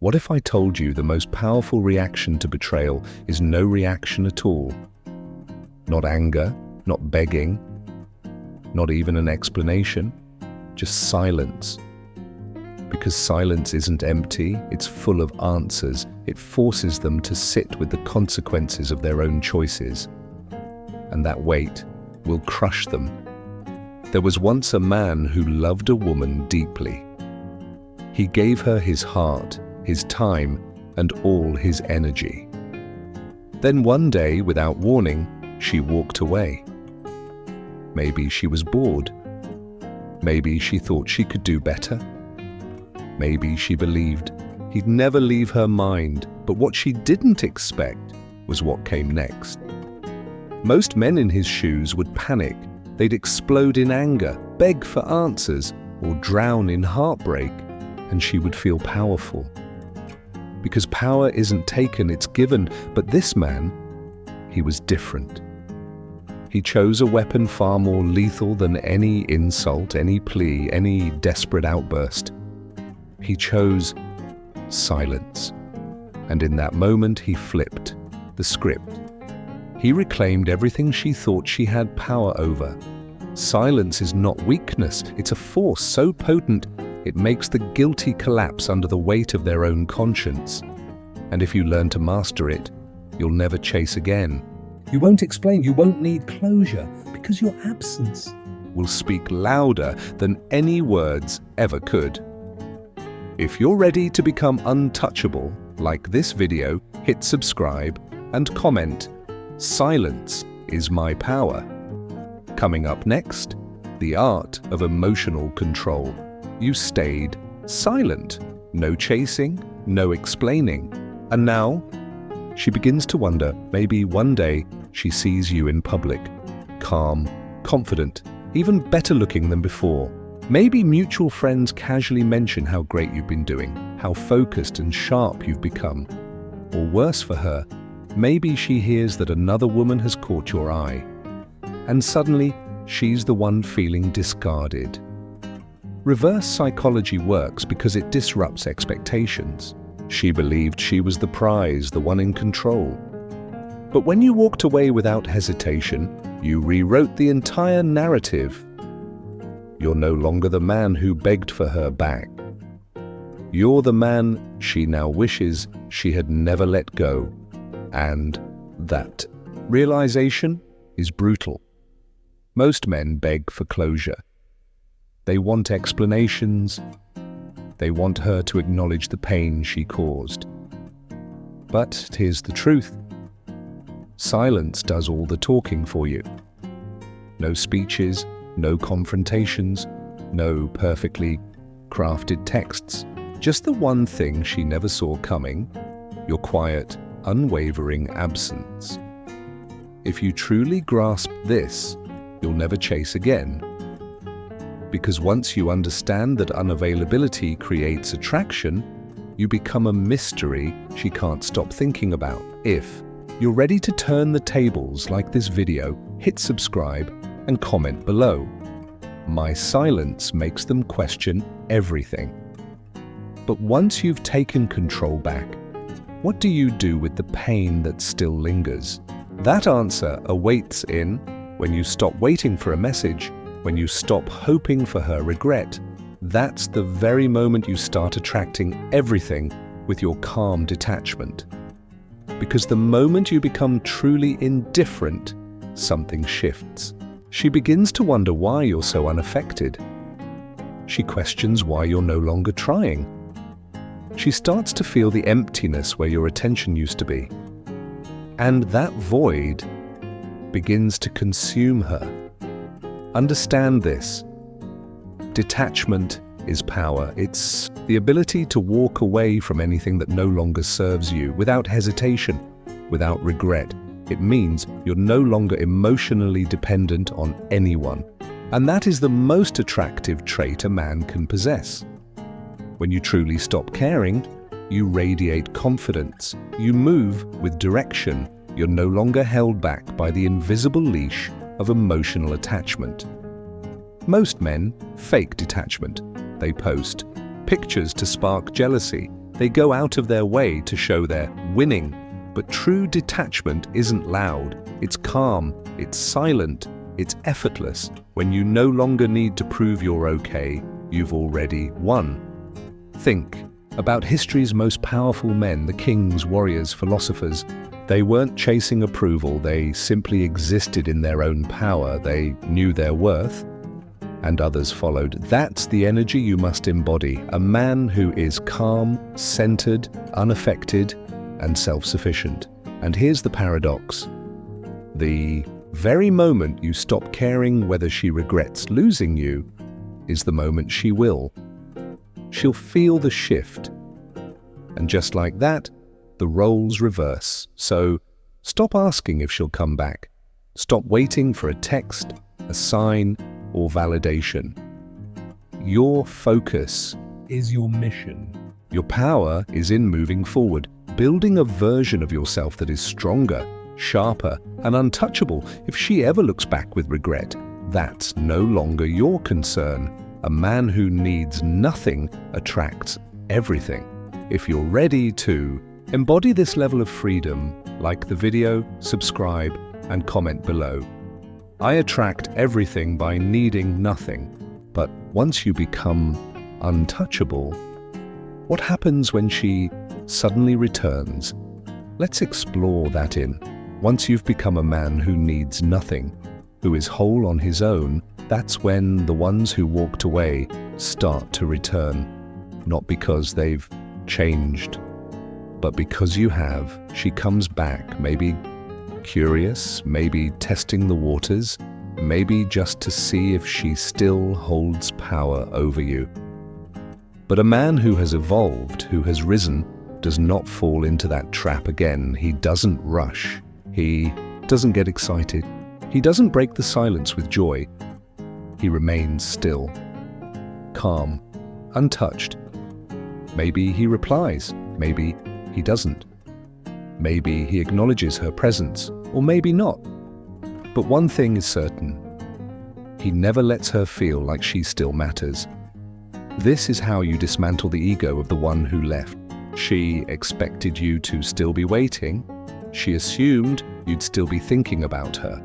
What if I told you the most powerful reaction to betrayal is no reaction at all? Not anger, not begging, not even an explanation, just silence. Because silence isn't empty, it's full of answers. It forces them to sit with the consequences of their own choices. And that weight will crush them. There was once a man who loved a woman deeply. He gave her his heart, his time, and all his energy. Then one day, without warning, she walked away. Maybe she was bored. Maybe she thought she could do better. Maybe she believed he'd never leave her mind, but what she didn't expect was what came next. Most men in his shoes would panic. They'd explode in anger, beg for answers, or drown in heartbreak, and she would feel powerful. Because power isn't taken, it's given. But this man, he was different. He chose a weapon far more lethal than any insult, any plea, any desperate outburst. He chose silence. And in that moment, he flipped the script. He reclaimed everything she thought she had power over. Silence is not weakness, it's a force so potent it makes the guilty collapse under the weight of their own conscience. And if you learn to master it, you'll never chase again. You won't explain, you won't need closure, because your absence will speak louder than any words ever could. If you're ready to become untouchable, like this video, hit subscribe and comment. Silence is my power. Coming up next, the art of emotional control. You stayed silent. No chasing, no explaining. And now, she begins to wonder, maybe one day she sees you in public, calm, confident, even better looking than before. Maybe mutual friends casually mention how great you've been doing, how focused and sharp you've become. Or worse for her, maybe she hears that another woman has caught your eye. And suddenly, she's the one feeling discarded. Reverse psychology works because it disrupts expectations. She believed she was the prize, the one in control. But when you walked away without hesitation, you rewrote the entire narrative. You're no longer the man who begged for her back. You're the man she now wishes she had never let go. And that realization is brutal. Most men beg for closure. They want explanations. They want her to acknowledge the pain she caused. But here's the truth. Silence does all the talking for you. No speeches, no confrontations, no perfectly crafted texts. Just the one thing she never saw coming, your quiet, unwavering absence. If you truly grasp this, you'll never chase again. Because once you understand that unavailability creates attraction, you become a mystery she can't stop thinking about. If you're ready to turn the tables like this video, hit subscribe and comment below. My silence makes them question everything. But once you've taken control back, what do you do with the pain that still lingers? That answer awaits in when you stop waiting for a message, when you stop hoping for her regret. That's the very moment you start attracting everything with your calm detachment. Because the moment you become truly indifferent, something shifts. She begins to wonder why you're so unaffected. She questions why you're no longer trying. She starts to feel the emptiness where your attention used to be. And that void begins to consume her. Understand this. Detachment is power. It's the ability to walk away from anything that no longer serves you without hesitation, without regret. It means you're no longer emotionally dependent on anyone. And that is the most attractive trait a man can possess. When you truly stop caring, you radiate confidence. You move with direction. You're no longer held back by the invisible leash of emotional attachment. Most men fake detachment. They post pictures to spark jealousy. They go out of their way to show they're winning. But true detachment isn't loud. It's calm, it's silent, it's effortless. When you no longer need to prove you're okay, you've already won. Think about history's most powerful men, the kings, warriors, philosophers. They weren't chasing approval, they simply existed in their own power. They knew their worth, and others followed. That's the energy you must embody. A man who is calm, centered, unaffected, and self-sufficient. And here's the paradox. The very moment you stop caring whether she regrets losing you is the moment she will. She'll feel the shift. And just like that, the roles reverse. So stop asking if she'll come back. Stop waiting for a text, a sign, or validation. Your focus is your mission. Your power is in moving forward, building a version of yourself that is stronger, sharper, and untouchable. If she ever looks back with regret, that's no longer your concern. A man who needs nothing attracts everything. If you're ready to embody this level of freedom, like the video, subscribe, and comment below. I attract everything by needing nothing. But once you become untouchable, what happens when she suddenly returns? Let's explore that in. Once you've become a man who needs nothing, who is whole on his own, that's when the ones who walked away start to return. Not because they've changed, but because you have. She comes back, maybe curious, maybe testing the waters, maybe just to see if she still holds power over you. But a man who has evolved, who has risen, does not fall into that trap again. He doesn't rush. He doesn't get excited. He doesn't break the silence with joy. He remains still, calm, untouched. Maybe he replies, maybe he doesn't. Maybe he acknowledges her presence, or maybe not. But one thing is certain. He never lets her feel like she still matters. This is how you dismantle the ego of the one who left. She expected you to still be waiting. She assumed you'd still be thinking about her.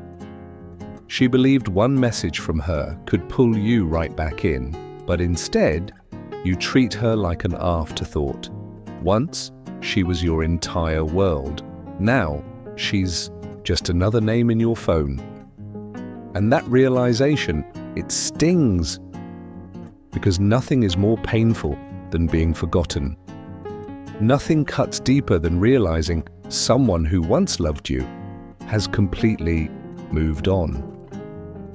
She believed one message from her could pull you right back in, but instead, you treat her like an afterthought. Once, she was your entire world. Now, she's just another name in your phone. And that realization, it stings, because nothing is more painful than being forgotten. Nothing cuts deeper than realizing someone who once loved you has completely moved on.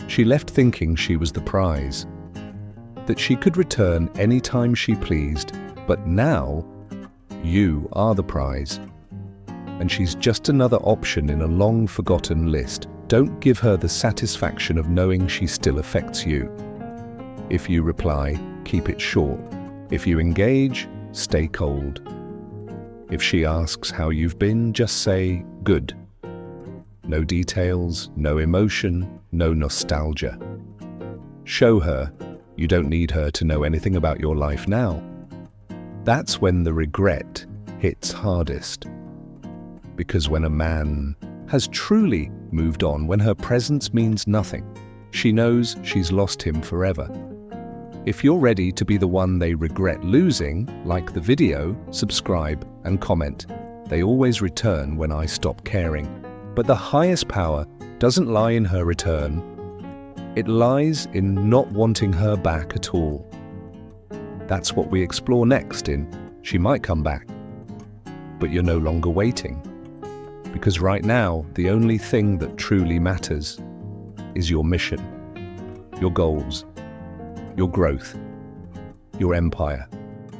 She left thinking she was the prize, that she could return anytime she pleased, but now you are the prize. And she's just another option in a long-forgotten list. Don't give her the satisfaction of knowing she still affects you. If you reply, keep it short. If you engage, stay cold. If she asks how you've been, just say, good. No details, no emotion, no nostalgia. Show her you don't need her to know anything about your life now. That's when the regret hits hardest. Because when a man has truly moved on, when her presence means nothing, she knows she's lost him forever. If you're ready to be the one they regret losing, like the video, subscribe, and comment. They always return when I stop caring. But the highest power doesn't lie in her return. It lies in not wanting her back at all. That's what we explore next in She Might Come Back. But you're no longer waiting. Because right now, the only thing that truly matters is your mission, your goals, your growth, your empire.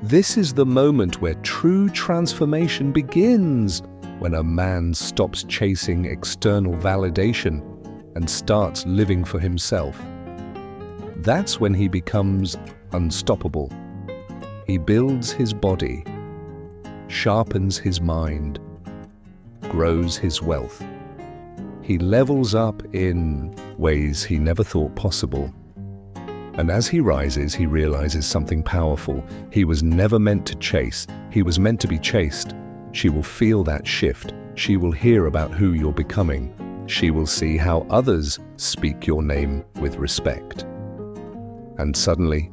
This is the moment where true transformation begins, when a man stops chasing external validation and starts living for himself. That's when he becomes unstoppable. He builds his body, sharpens his mind, grows his wealth. He levels up in ways he never thought possible. And as he rises, he realizes something powerful. He was never meant to chase. He was meant to be chased. She will feel that shift. She will hear about who you're becoming. She will see how others speak your name with respect. And suddenly,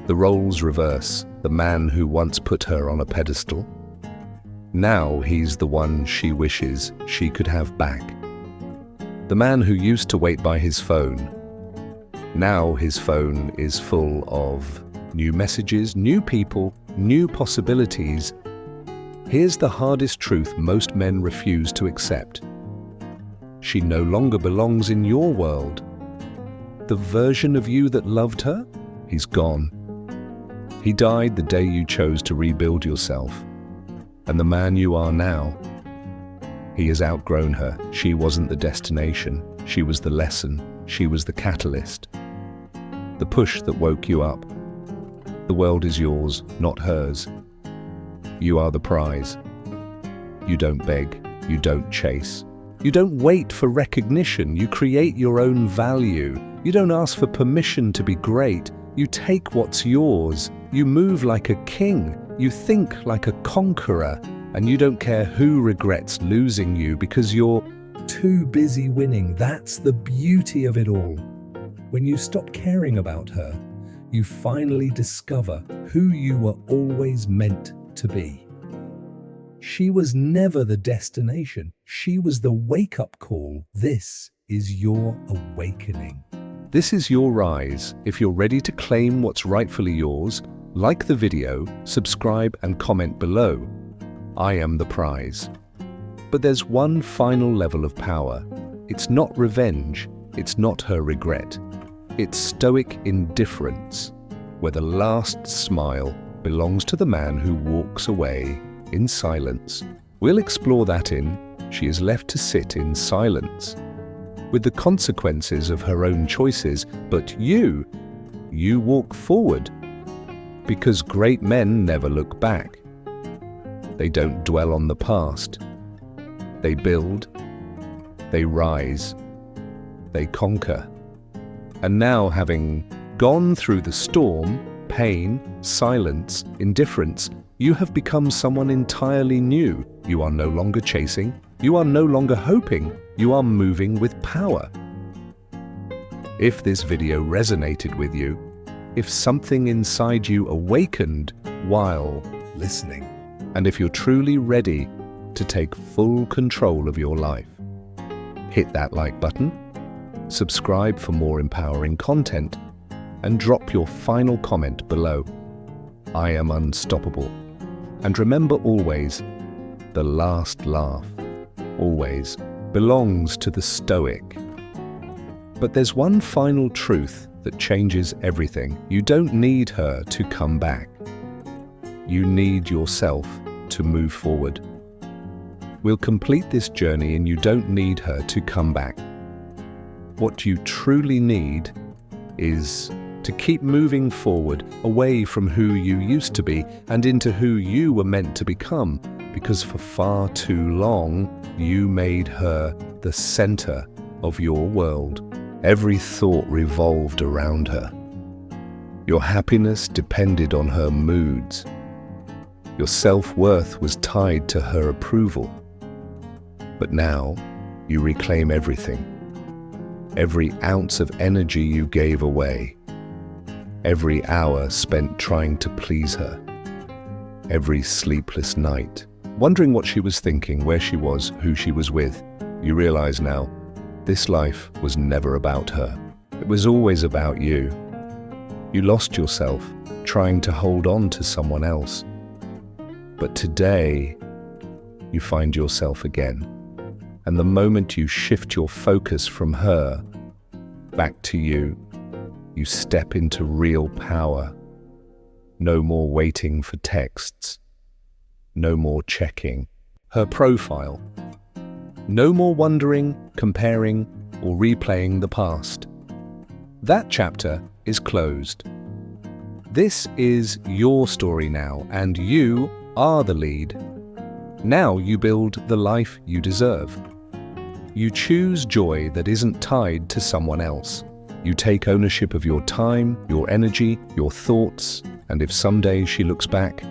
the roles reverse. The man who once put her on a pedestal, now he's the one she wishes she could have back. The man who used to wait by his phone, now his phone is full of new messages, new people, new possibilities. Here's the hardest truth most men refuse to accept. She no longer belongs in your world. The version of you that loved her, he's gone. He died the day you chose to rebuild yourself. And the man you are now, he has outgrown her. She wasn't the destination. She was the lesson. She was the catalyst. The push that woke you up. The world is yours, not hers. You are the prize. You don't beg. You don't chase. You don't wait for recognition. You create your own value. You don't ask for permission to be great. You take what's yours. You move like a king. You think like a conqueror. And you don't care who regrets losing you because you're too busy winning. That's the beauty of it all. When you stop caring about her, you finally discover who you were always meant to be. She was never the destination. She was the wake-up call. This is your awakening. This is your rise. If you're ready to claim what's rightfully yours, like the video, subscribe and comment below. I am the prize. But there's one final level of power. It's not revenge. It's not her regret. It's stoic indifference, where the last smile belongs to the man who walks away in silence. We'll explore that in She is left to sit in silence, with the consequences of her own choices, but you walk forward, because great men never look back. They don't dwell on the past. They build, they rise, they conquer. And now, having gone through the storm, pain, silence, indifference, you have become someone entirely new. You are no longer chasing. You are no longer hoping. You are moving with power. If this video resonated with you, if something inside you awakened while listening, and if you're truly ready to take full control of your life, hit that like button, subscribe for more empowering content, and drop your final comment below. I am unstoppable. And remember always, the last laugh always belongs to the Stoic. But there's one final truth that changes everything. You don't need her to come back. You need yourself to move forward. We'll complete this journey and you don't need her to come back. What you truly need is to keep moving forward, away from who you used to be and into who you were meant to become, because for far too long, you made her the center of your world. Every thought revolved around her. Your happiness depended on her moods. Your self-worth was tied to her approval. But now, you reclaim everything. Every ounce of energy you gave away. Every hour spent trying to please her. Every sleepless night, wondering what she was thinking, where she was, who she was with. You realize now, this life was never about her. It was always about you. You lost yourself trying to hold on to someone else. But today, you find yourself again. And the moment you shift your focus from her back to you, you step into real power. No more waiting for texts. No more checking her profile. No more wondering, comparing, or replaying the past. That chapter is closed. This is your story now, and you are the lead. Now you build the life you deserve. You choose joy that isn't tied to someone else. You take ownership of your time, your energy, your thoughts, and if someday she looks back,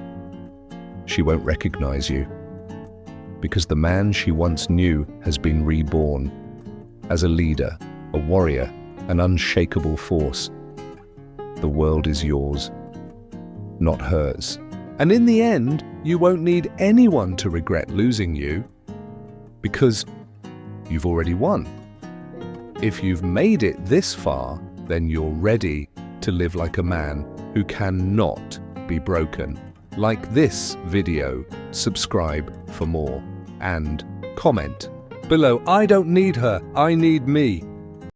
she won't recognize you. Because the man she once knew has been reborn as a leader, a warrior, an unshakable force. The world is yours, not hers. And in the end, you won't need anyone to regret losing you, because you've already won. If you've made it this far, then you're ready to live like a man who cannot be broken. Like this video, subscribe for more, and comment below, "I don't need her, I need me."